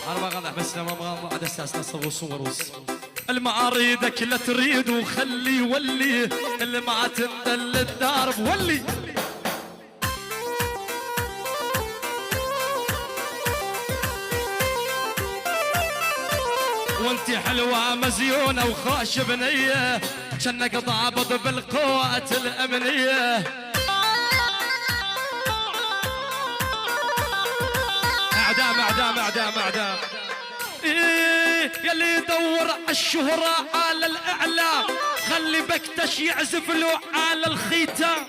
انا ما غنى بس ما عاد اساسنا صور وصوروس المعاريدك لا تريد وخلي ولي اللي ما تندل الدار بولي وانتي حلوة مزيونة وخاشب نية جنك ضابط بالقوات الأمنية اعدام اعدام اعدام اعدام إيه يلي يدور الشهرة على الإعلام خلي بكتش يعزف له على الختام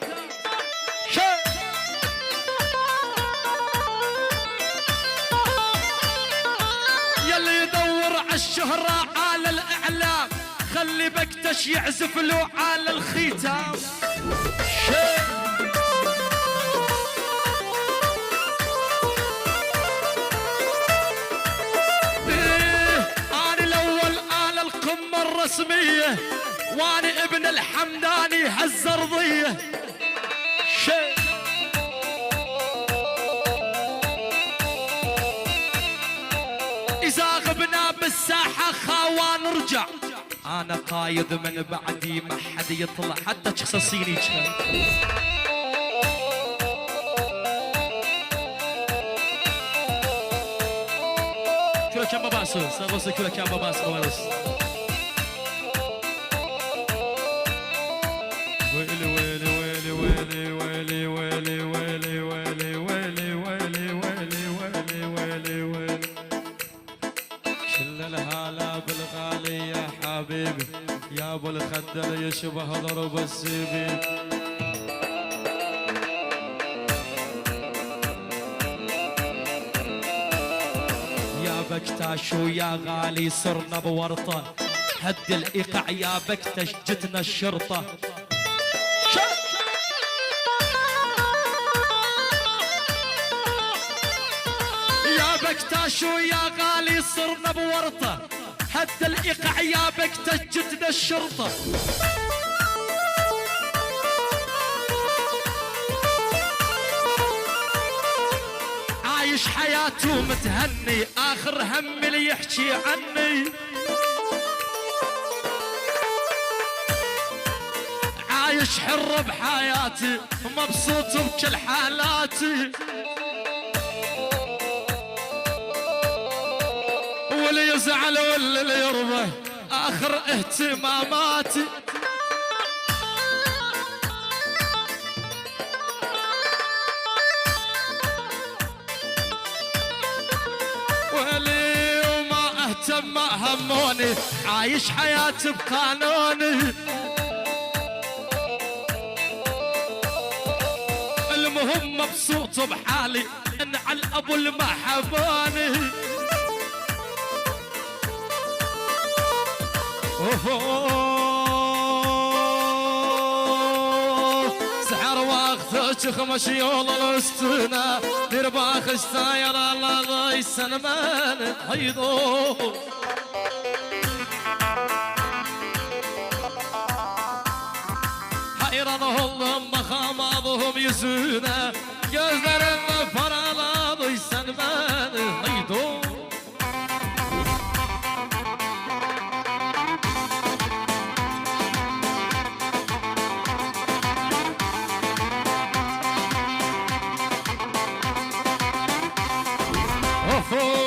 يلي يدور الشهرة على الإعلام خلي بكتش يعزف له على الختام الرسمية واني ابن الحمداني هالزرضية إذا غبنا بالساحة خاوان نرجع أنا قايد من بعدي ما حد يطلع حتى تخصصيني كله كان بباسو سابوس كله كان بباسو ولس ويلي ويلي ويلي ويلي ويلي ويلي ويلي ويلي ويلي ويلي ويلي ويلي ويلي ويلي شل الهلا بالغالي يا حبيبي يا ابو الخدر يشبه ضرب السبيل يا بكتاشو يا غالي صرنا بورطه هد الايقاع يا بكتش جتنا الشرطه بكتاشو يا غالي صرنا بورطة هد الإيقاع يا بكتش جتنا الشرطة عايش حياته متهني آخر هم اللي يحكي عني عايش حر بحياتي مبسوط بكل حالاتي واللي يزعل واللي يرضى آخر اهتماماتي واللي وما اهتم ما هموني عايش حياتي بقانوني المهم مبسوط بحالي ان على الابو اللي ما حباني سحر وقتك خمشي والله الاستنا دير باخ الساير الله ضي سلمان هيضو حيرانهم مخامضهم يزونا جزر النفر الله ضي سلمان هيضو Oh